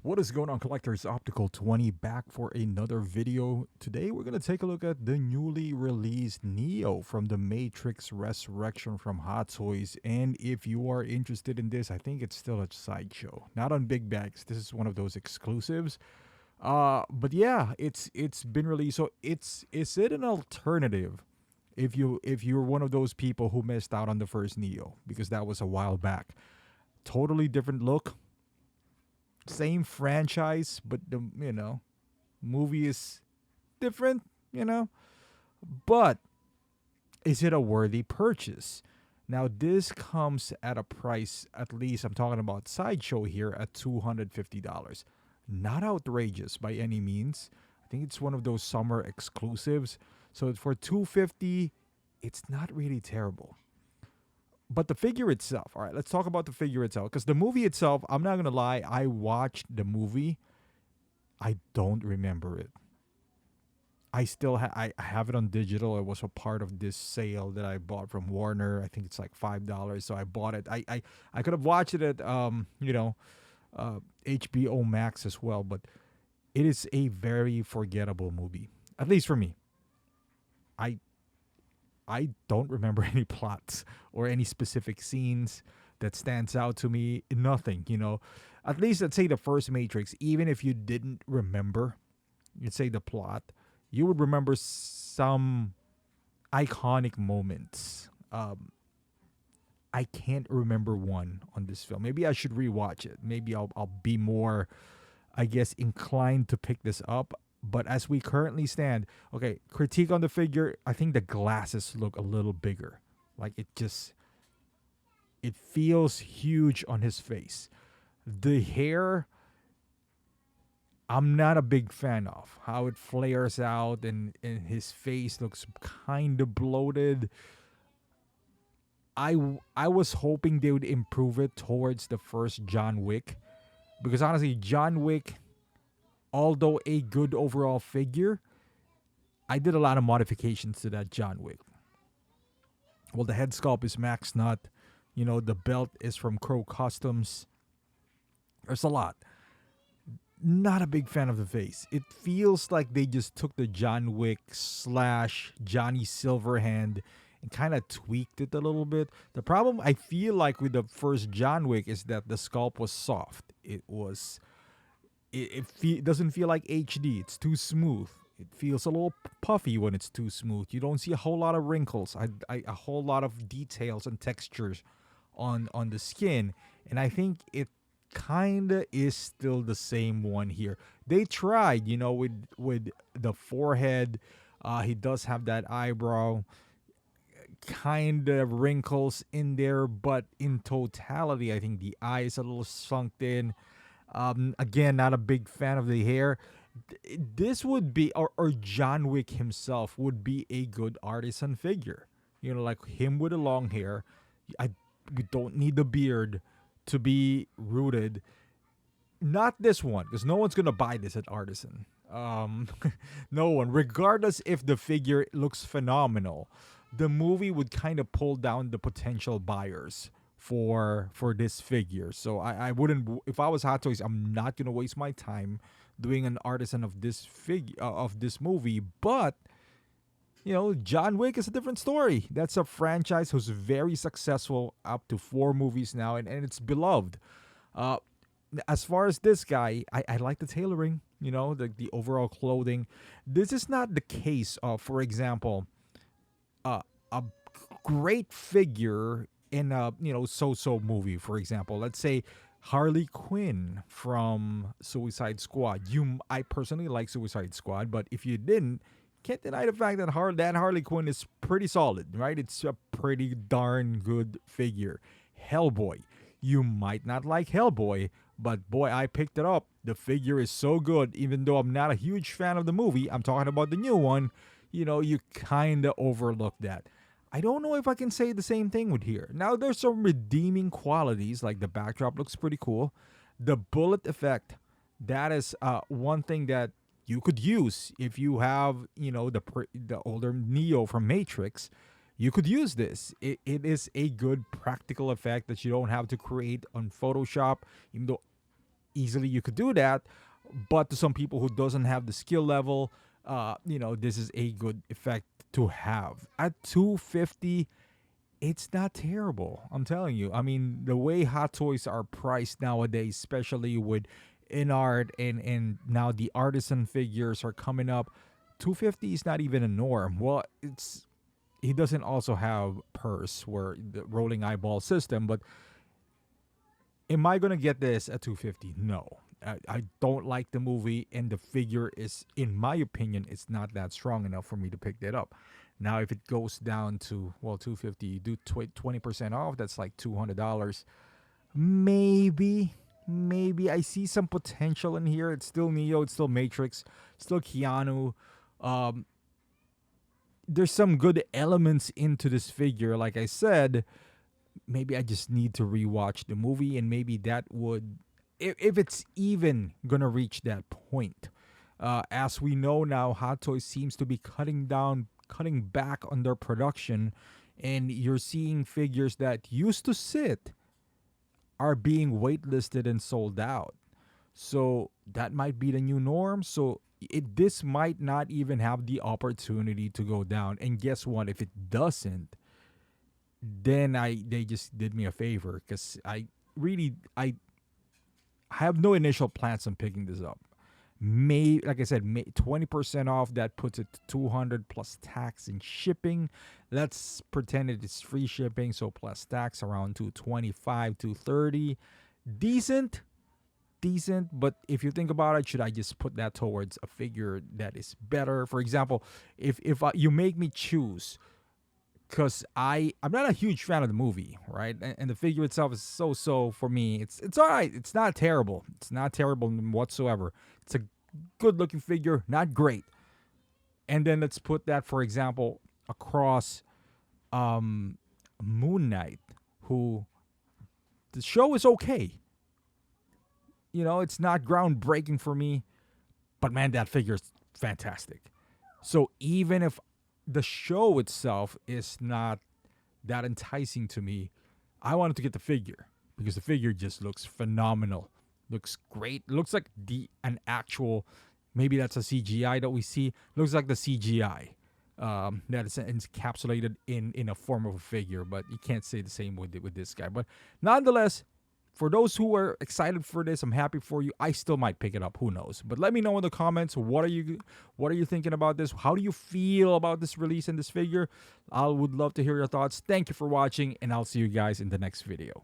What is going on, collectors? Optical 20 back for another video. Today we're going to take a look at the newly released Neo from the Matrix Resurrection from Hot Toys. And if you are interested in this, I think it's still a sideshow. Not on big bags. This is one of those exclusives. But yeah, it's been released. So is it an alternative if you're one of those people who missed out on the first Neo, because that was a while back? Totally different look, same franchise, but the movie is different, but is it a worthy purchase? Now this comes at a price, at least I'm talking about sideshow here, at $250. Not outrageous by any means. I think it's one of those summer exclusives. So for 250, it's not really terrible. But the figure itself, all right, let's talk about the figure itself. Because the movie itself, I'm not going to lie, I watched the movie. I don't remember it. I still I have it on digital. It was a part of this sale that I bought from Warner. I think it's like $5. So I bought it. I could have watched it at, HBO Max as well. But it is a very forgettable movie, at least for me. I I don't remember any plots or any specific scenes that stands out to me. Nothing. At least let's say the first Matrix, even if you didn't remember, you'd say the plot, you would remember some iconic moments. I can't remember one on this film. Maybe I should rewatch it. Maybe I'll be more, I guess, inclined to pick this up. But as we currently stand, okay, critique on the figure, I think the glasses look a little bigger. Like it feels huge on his face. The hair, I'm not a big fan of how it flares out, and his face looks kind of bloated. I was hoping they would improve it towards the first John Wick, because honestly, John Wick, although a good overall figure, I did a lot of modifications to that John Wick. Well, the head sculpt is Max Nut. The belt is from Crow Customs. There's a lot. Not a big fan of the face. It feels like they just took the John Wick slash Johnny Silverhand and kind of tweaked it a little bit. The problem I feel like with the first John Wick is that the sculpt was soft. It doesn't feel like HD. It's too smooth. It feels a little puffy when it's too smooth. You don't see a whole lot of wrinkles, a whole lot of details and textures on the skin. And I think it kind of is still the same one here. They tried, with the forehead. He does have that eyebrow, kind of wrinkles in there, but in totality, I think the eye is a little sunk in. Again, not a big fan of the hair. This would be, or John Wick himself would be a good artisan figure. Like him with the long hair. We don't need the beard to be rooted. Not this one, because no one's gonna buy this at artisan. No one, regardless if the figure looks phenomenal. The movie would kind of pull down the potential buyers for this figure. So I wouldn't, if I was Hot Toys, I'm not gonna waste my time doing an artisan of this of this movie. But John Wick is a different story. That's a franchise who's very successful, up to 4 movies now, and it's beloved. As far as this guy, I like the tailoring, the overall clothing. This is not the case of, for example, a great figure in a so-so movie. For example, let's say Harley Quinn from Suicide Squad. I personally like Suicide Squad, but if you didn't, can't deny the fact that Harley Quinn is pretty solid, right? It's a pretty darn good figure. Hellboy. You might not like Hellboy, but boy, I picked it up. The figure is so good, even though I'm not a huge fan of the movie. I'm talking about the new one. You kind of overlook that. I don't know if I can say the same thing with here. Now, there's some redeeming qualities, like the backdrop looks pretty cool. The bullet effect, that is one thing that you could use if you have, the older Neo from Matrix. You could use this. It is a good practical effect that you don't have to create on Photoshop, even though easily you could do that. But to some people who doesn't have the skill level, this is a good effect to have. At 250, it's not terrible. I'm telling you. I mean, the way Hot Toys are priced nowadays, especially with in art and now the artisan figures are coming up, 250 is not even a norm. Well, it's he doesn't also have purse where the rolling eyeball system, but am I gonna get this at 250? No. I don't like the movie, and the figure is, in my opinion, it's not that strong enough for me to pick that up. Now, if it goes down to 250, you do 20% off. That's like $200. Maybe I see some potential in here. It's still Neo, it's still Matrix, still Keanu. Um, there's some good elements into this figure. Like I said, maybe I just need to rewatch the movie, and maybe that would, if it's even gonna reach that point. As we know now, Hot Toys seems to be cutting back on their production, and you're seeing figures that used to sit are being waitlisted and sold out. So that might be the new norm. So this might not even have the opportunity to go down. And guess what? If it doesn't, then they just did me a favor, because I have no initial plans on picking this up. May Like I said, 20% off, that puts it to 200 plus tax and shipping. Let's pretend it's free shipping, so plus tax around 225, 230. Decent, but if you think about it, should I just put that towards a figure that is better? For example, if you make me choose, because I'm not a huge fan of the movie, right? And the figure itself is so for me. It's all right. It's not terrible. It's not terrible whatsoever. It's a good looking figure, not great. And then let's put that, for example, across Moon Knight, who the show is okay. It's not groundbreaking for me, but man, that figure is fantastic. So even if the show itself is not that enticing to me, I wanted to get the figure because the figure just looks phenomenal. Looks great. Looks like an actual, maybe that's a CGI that we see. Looks like the CGI that is encapsulated in a form of a figure, but you can't say the same with this guy. But nonetheless, for those who are excited for this, I'm happy for you. I still might pick it up. Who knows? But let me know in the comments. What are you thinking about this? How do you feel about this release and this figure? I would love to hear your thoughts. Thank you for watching, and I'll see you guys in the next video.